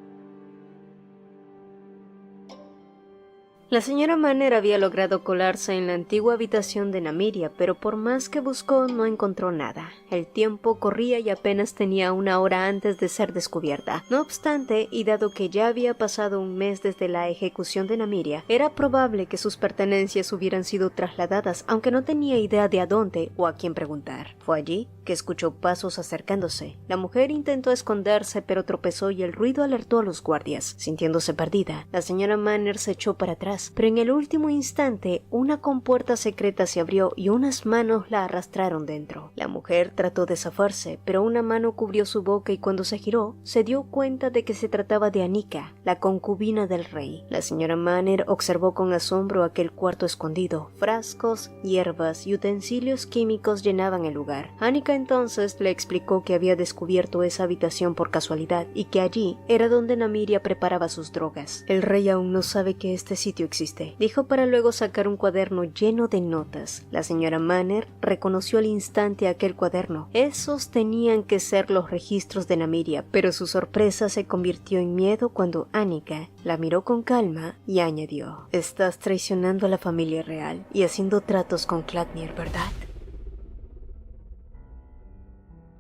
[SPEAKER 1] La señora Manner había logrado colarse en la antigua habitación de Namiria, pero por más que buscó no encontró nada. El tiempo corría y apenas tenía una hora antes de ser descubierta. No obstante, y dado que ya había pasado un mes desde la ejecución de Namiria, era probable que sus pertenencias hubieran sido trasladadas, aunque no tenía idea de a dónde o a quién preguntar. Fue allí que escuchó pasos acercándose. La mujer intentó esconderse, pero tropezó y el ruido alertó a los guardias. Sintiéndose perdida, la señora Manner se echó para atrás, pero en el último instante una compuerta secreta se abrió y unas manos la arrastraron dentro. La mujer trató de zafarse, pero una mano cubrió su boca y cuando se giró, se dio cuenta de que se trataba de Annika, la concubina del rey. La señora Manner observó con asombro aquel cuarto escondido. Frascos, hierbas y utensilios químicos llenaban el lugar. Annika entonces le explicó que había descubierto esa habitación por casualidad y que allí era donde Namiria preparaba sus drogas. El rey aún no sabe que este sitio existe, dijo para luego sacar un cuaderno lleno de notas. La señora Manner reconoció al instante aquel cuaderno. Esos tenían que ser los registros de Namiria, pero su sorpresa se convirtió en miedo cuando Annika la miró con calma y añadió: «Estás traicionando a la familia real y haciendo tratos con Clatnir, ¿verdad?»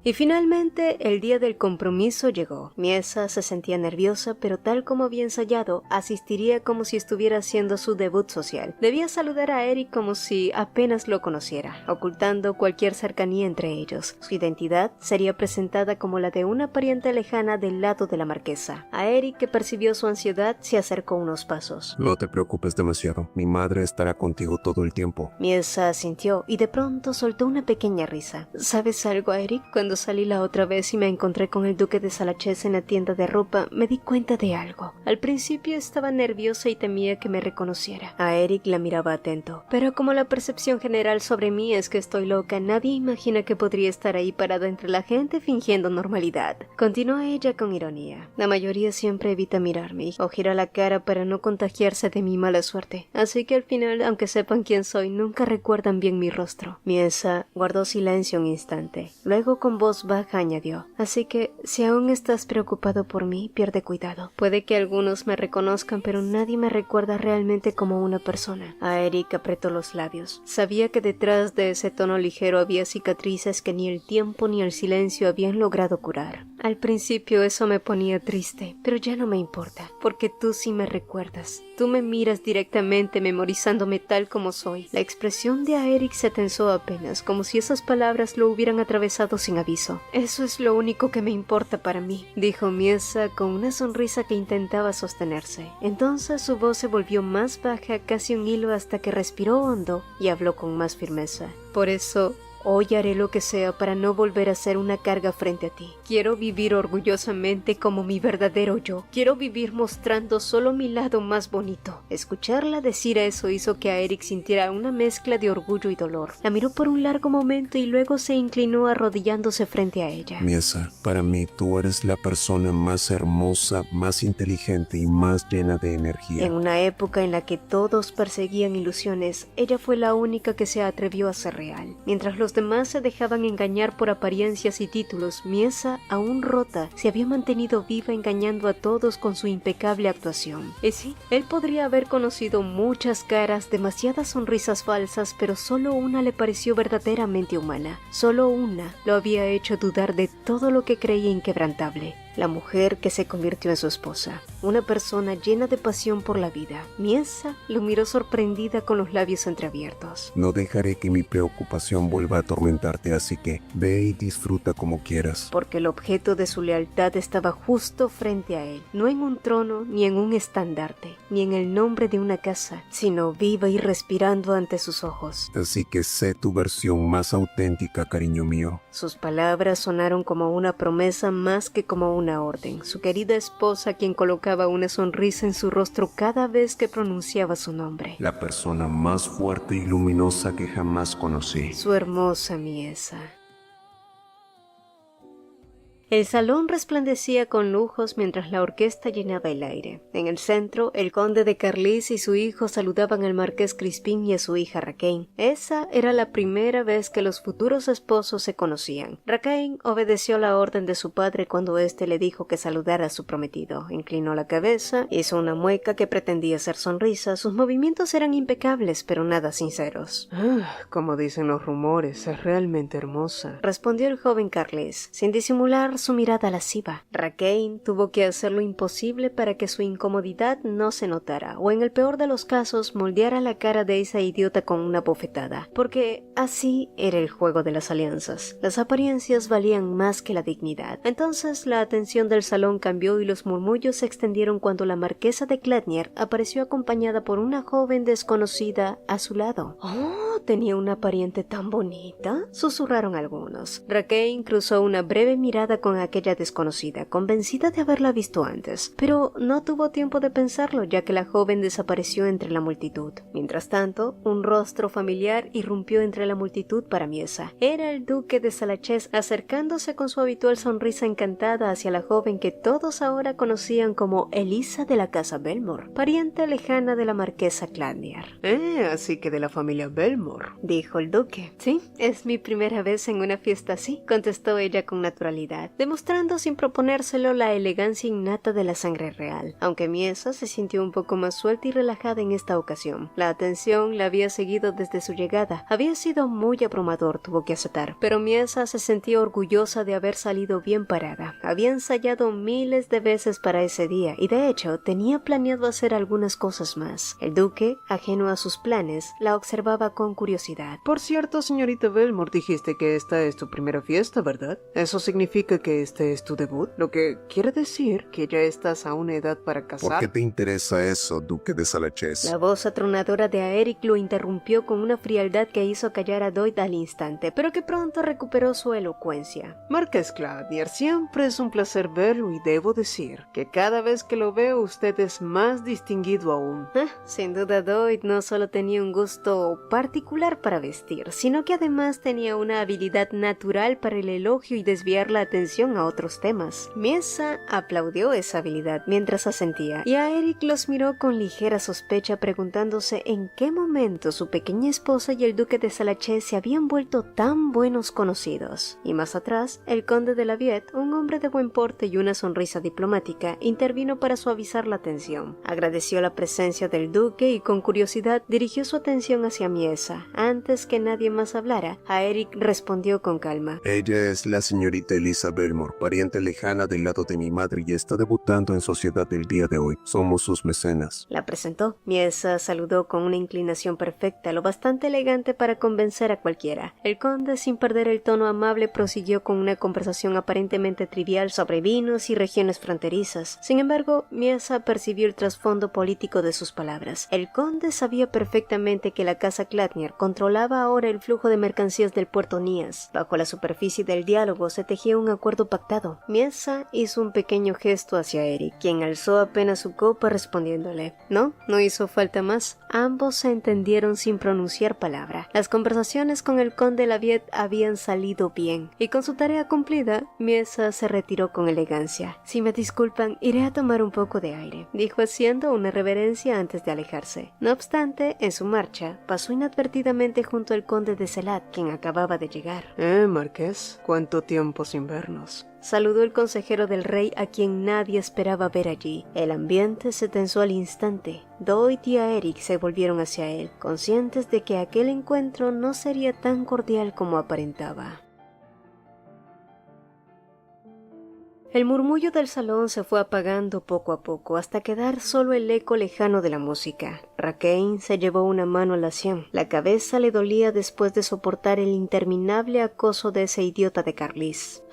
[SPEAKER 1] Y finalmente el día del compromiso llegó. Miesa se sentía nerviosa, pero tal como había ensayado, asistiría como si estuviera haciendo su debut social. Debía saludar a Eric como si apenas lo conociera, ocultando cualquier cercanía entre ellos. Su identidad sería presentada como la de una pariente lejana del lado de la marquesa. A Eric, que percibió su ansiedad, se acercó unos pasos.
[SPEAKER 2] No te preocupes demasiado, mi madre estará contigo todo el tiempo.
[SPEAKER 1] Miesa asintió y de pronto soltó una pequeña risa. ¿Sabes algo, Eric? Cuando Cuando salí la otra vez y me encontré con el duque de Salachez en la tienda de ropa, me di cuenta de algo. Al principio estaba nerviosa y temía que me reconociera. A Eric la miraba atento, pero como la percepción general sobre mí es que estoy loca, nadie imagina que podría estar ahí parada entre la gente fingiendo normalidad. Continuó ella con ironía. La mayoría siempre evita mirarme o gira la cara para no contagiarse de mi mala suerte, así que al final, aunque sepan quién soy, nunca recuerdan bien mi rostro. Miesa guardó silencio un instante. Luego con voz baja añadió: así que si aún estás preocupado por mí, pierde cuidado. Puede que algunos me reconozcan, pero nadie me recuerda realmente como una persona. A Eric apretó los labios. Sabía que detrás de ese tono ligero había cicatrices que ni el tiempo ni el silencio habían logrado curar. Al principio eso me ponía triste, pero ya no me importa, porque tú sí me recuerdas. Tú me miras directamente, memorizándome tal como soy. La expresión de Eric se tensó apenas, como si esas palabras lo hubieran atravesado sin aviso. Eso es lo único que me importa para mí, dijo Miesa con una sonrisa que intentaba sostenerse. Entonces su voz se volvió más baja, casi un hilo, hasta que respiró hondo y habló con más firmeza. Por eso, hoy haré lo que sea para no volver a ser una carga frente a ti. Quiero vivir orgullosamente como mi verdadero yo. Quiero vivir mostrando solo mi lado más bonito. Escucharla decir eso hizo que a Eric sintiera una mezcla de orgullo y dolor. La miró por un largo momento y luego se inclinó arrodillándose frente a ella.
[SPEAKER 2] Miesa, para mí tú eres la persona más hermosa, más inteligente y más llena de energía.
[SPEAKER 1] En una época en la que todos perseguían ilusiones, ella fue la única que se atrevió a ser real. Mientras los demás se dejaban engañar por apariencias y títulos, Miesa, aún rota, se había mantenido viva engañando a todos con su impecable actuación. Y sí, él podría haber conocido muchas caras, demasiadas sonrisas falsas, pero solo una le pareció verdaderamente humana. Solo una lo había hecho dudar de todo lo que creía inquebrantable. La mujer que se convirtió en su esposa, una persona llena de pasión por la vida. Miesa lo miró sorprendida con los labios entreabiertos.
[SPEAKER 2] No dejaré que mi preocupación vuelva a atormentarte, así que ve y disfruta como quieras.
[SPEAKER 1] Porque el objeto de su lealtad estaba justo frente a él, no en un trono, ni en un estandarte, ni en el nombre de una casa, sino viva y respirando ante sus ojos.
[SPEAKER 2] Así que sé tu versión más auténtica, cariño mío.
[SPEAKER 1] Sus palabras sonaron como una promesa más que como una orden. Su querida esposa, quien colocaba una sonrisa en su rostro cada vez que pronunciaba su nombre.
[SPEAKER 2] La persona más fuerte y luminosa que jamás conocí.
[SPEAKER 1] Su hermosa Miesa. El salón resplandecía con lujos mientras la orquesta llenaba el aire. En el centro, el conde de Carlis y su hijo saludaban al marqués Crispín y a su hija Raquel. Esa era la primera vez que los futuros esposos se conocían. Raquel obedeció la orden de su padre cuando éste le dijo que saludara a su prometido. Inclinó la cabeza, hizo una mueca que pretendía ser sonrisa. Sus movimientos eran impecables, pero nada sinceros.
[SPEAKER 4] Como dicen los rumores, es realmente hermosa,
[SPEAKER 1] respondió el joven Carlis, sin disimular su mirada lasciva. Raquel tuvo que hacer lo imposible para que su incomodidad no se notara, o en el peor de los casos, moldeara la cara de esa idiota con una bofetada, porque así era el juego de las alianzas. Las apariencias valían más que la dignidad. Entonces la atención del salón cambió y los murmullos se extendieron cuando la marquesa de Cladnier apareció acompañada por una joven desconocida a su lado. «Oh, tenía una pariente tan bonita», susurraron algunos. Raquel cruzó una breve mirada con aquella desconocida, convencida de haberla visto antes, pero no tuvo tiempo de pensarlo, ya que la joven desapareció entre la multitud. Mientras tanto, un rostro familiar irrumpió entre la multitud para Miesa. Era el duque de Salachez, acercándose con su habitual sonrisa encantada hacia la joven que todos ahora conocían como Elisa de la casa Belmore, pariente lejana de la marquesa Cladnier.
[SPEAKER 4] Así que de la familia Belmore,
[SPEAKER 1] dijo el duque. Sí, es mi primera vez en una fiesta así, contestó ella con naturalidad, demostrando sin proponérselo la elegancia innata de la sangre real, aunque Miesa se sintió un poco más suelta y relajada en esta ocasión. La atención la había seguido desde su llegada. Había sido muy abrumador, tuvo que aceptar, pero Miesa se sentía orgullosa de haber salido bien parada. Había ensayado miles de veces para ese día y de hecho tenía planeado hacer algunas cosas más. El duque, ajeno a sus planes, la observaba con curiosidad.
[SPEAKER 4] Por cierto, señorita Belmore, dijiste que esta es tu primera fiesta, ¿verdad? Eso significa que este es tu debut, lo que quiere decir que ya estás a una edad para casar.
[SPEAKER 2] ¿Por qué te interesa eso, duque de Salachez?
[SPEAKER 1] La voz atronadora de Aeric lo interrumpió con una frialdad que hizo callar a Doyd al instante, pero que pronto recuperó su elocuencia.
[SPEAKER 4] Marqués Cladnier, siempre es un placer verlo y debo decir que cada vez que lo veo usted es más distinguido aún.
[SPEAKER 1] Sin duda Doyd no solo tenía un gusto particular para vestir, sino que además tenía una habilidad natural para el elogio y desviar la atención a otros temas. Miesa aplaudió esa habilidad mientras asentía, y Aeric los miró con ligera sospecha preguntándose en qué momento su pequeña esposa y el duque de Salachez se habían vuelto tan buenos conocidos. Y más atrás, el conde de Laviette, un hombre de buen porte y una sonrisa diplomática, intervino para suavizar la tensión. Agradeció la presencia del duque y con curiosidad dirigió su atención hacia Miesa. Antes que nadie más hablara, Aeric respondió con calma.
[SPEAKER 2] Ella es la señorita Elisa Belmore, pariente lejana del lado de mi madre y está debutando en sociedad el día de hoy. Somos sus mecenas.
[SPEAKER 1] La presentó. Miesa saludó con una inclinación perfecta, lo bastante elegante para convencer a cualquiera. El conde, sin perder el tono amable, prosiguió con una conversación aparentemente trivial sobre vinos y regiones fronterizas. Sin embargo, Miesa percibió el trasfondo político de sus palabras. El conde sabía perfectamente que la casa Cladnier controlaba ahora el flujo de mercancías del puerto Nías. Bajo la superficie del diálogo se tejía un acuerdo pactado. Miesa hizo un pequeño gesto hacia Eric, quien alzó apenas su copa respondiéndole. No hizo falta más. Ambos se entendieron sin pronunciar palabra. Las conversaciones con el conde Laviette habían salido bien, y con su tarea cumplida, Miesa se retiró con elegancia. Si me disculpan, iré a tomar un poco de aire, dijo haciendo una reverencia antes de alejarse. No obstante, en su marcha, pasó inadvertidamente junto al conde de Celat, quien acababa de llegar.
[SPEAKER 4] Marqués, ¿cuánto tiempo sin vernos?
[SPEAKER 1] Saludó el consejero del rey, a quien nadie esperaba ver allí. El ambiente se tensó al instante. Doyd y Aeric se volvieron hacia él, conscientes de que aquel encuentro no sería tan cordial como aparentaba. El murmullo del salón se fue apagando poco a poco hasta quedar solo el eco lejano de la música. Raquel se llevó una mano a la sien. La cabeza le dolía después de soportar el interminable acoso de ese idiota de Carlis.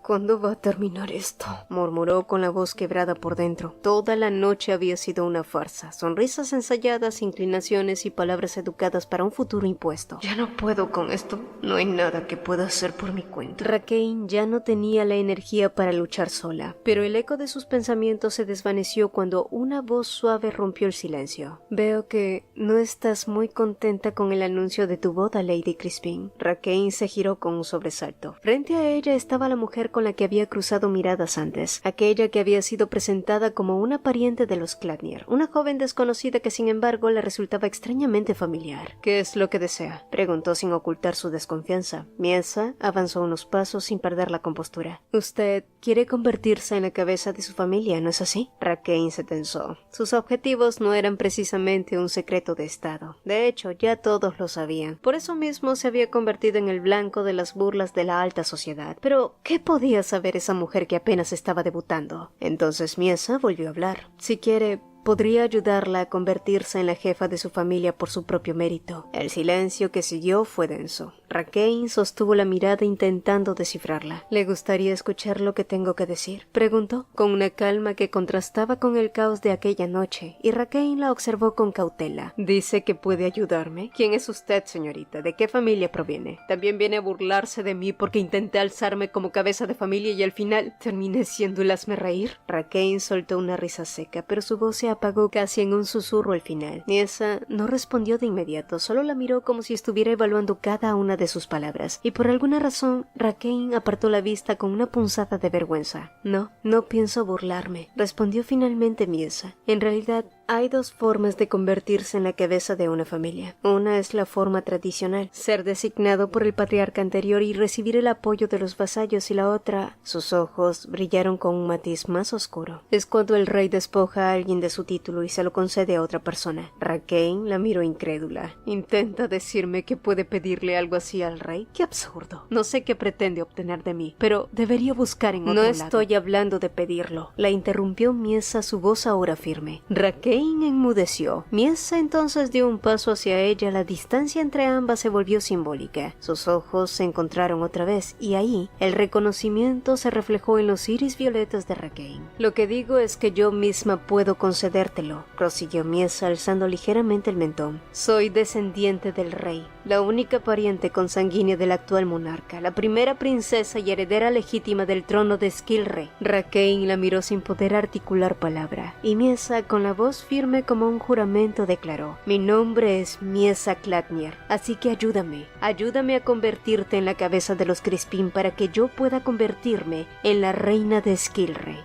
[SPEAKER 1] ¿Cuándo va a terminar esto?, murmuró con la voz quebrada por dentro. Toda la noche había sido una farsa. Sonrisas ensayadas, inclinaciones y palabras educadas para un futuro impuesto.
[SPEAKER 3] Ya no puedo con esto. No hay nada que pueda hacer por mi cuenta.
[SPEAKER 1] Raquel ya no tenía la energía para luchar sola, pero el eco de sus pensamientos se desvaneció cuando una voz suave rompió el silencio. Veo que no estás muy contenta con el anuncio de tu boda, Lady Crispin. Raquel se giró con un sobresalto. Frente a ella estaba la mujer con la que había cruzado miradas antes, aquella que había sido presentada como una pariente de los Cladnier, una joven desconocida que sin embargo le resultaba extrañamente familiar. ¿Qué es lo que desea?, preguntó sin ocultar su desconfianza. Miesa avanzó unos pasos sin perder la compostura. Usted quiere convertirse en la cabeza de su familia, ¿no es así? Raquel se tensó. Sus objetivos no eran precisamente un secreto de estado. De hecho, ya todos lo sabían. Por eso mismo se había convertido en el blanco de las burlas de la alta sociedad. Pero, ¿qué podía saber esa mujer que apenas estaba debutando? Entonces Miesa volvió a hablar. Si quiere, podría ayudarla a convertirse en la jefa de su familia por su propio mérito. El silencio que siguió fue denso. Raquel sostuvo la mirada intentando descifrarla. ¿Le gustaría escuchar lo que tengo que decir?, preguntó, con una calma que contrastaba con el caos de aquella noche, y Raquel la observó con cautela. ¿Dice que puede ayudarme? ¿Quién es usted, señorita? ¿De qué familia proviene? ¿También viene a burlarse de mí porque intenté alzarme como cabeza de familia y al final terminé siendo el hazmerreír? Raquel soltó una risa seca, pero su voz se apagó casi en un susurro al final. Miesa no respondió de inmediato, solo la miró como si estuviera evaluando cada una de sus palabras, y por alguna razón Raquel apartó la vista con una punzada de vergüenza. No pienso burlarme, respondió finalmente Miesa. En realidad, hay dos formas de convertirse en la cabeza de una familia. Una es la forma tradicional, ser designado por el patriarca anterior y recibir el apoyo de los vasallos, y la otra, sus ojos brillaron con un matiz más oscuro, es cuando el rey despoja a alguien de su título y se lo concede a otra persona. Raquel la miró incrédula. ¿Intenta decirme que puede pedirle algo así al rey? ¡Qué absurdo! No sé qué pretende obtener de mí, pero debería buscar en otro lado. No estoy hablando de pedirlo, la interrumpió Miesa, su voz ahora firme. Raquel Rakane enmudeció. Miesa entonces dio un paso hacia ella. La distancia entre ambas se volvió simbólica. Sus ojos se encontraron otra vez y ahí el reconocimiento se reflejó en los iris violetas de Rakane. Lo que digo es que yo misma puedo concedértelo, prosiguió Miesa alzando ligeramente el mentón. Soy descendiente del rey, la única pariente consanguínea del actual monarca, la primera princesa y heredera legítima del trono de Skilre. Rakane la miró sin poder articular palabra, y Miesa, con la voz firme como un juramento, declaró: mi nombre es Miesa Klatnir, así que ayúdame a convertirte en la cabeza de los Crispin para que yo pueda convertirme en la reina de Skilre.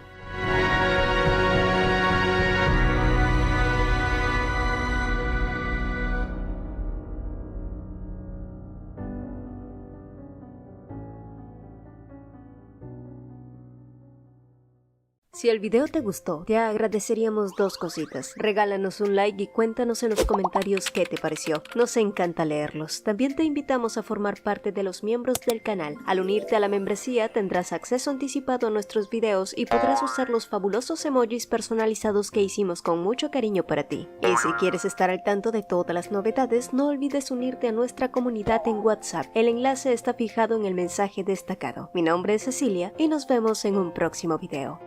[SPEAKER 1] Si el video te gustó, te agradeceríamos dos cositas. Regálanos un like y cuéntanos en los comentarios qué te pareció. Nos encanta leerlos. También te invitamos a formar parte de los miembros del canal. Al unirte a la membresía tendrás acceso anticipado a nuestros videos y podrás usar los fabulosos emojis personalizados que hicimos con mucho cariño para ti. Y si quieres estar al tanto de todas las novedades, no olvides unirte a nuestra comunidad en WhatsApp. El enlace está fijado en el mensaje destacado. Mi nombre es Cecilia y nos vemos en un próximo video.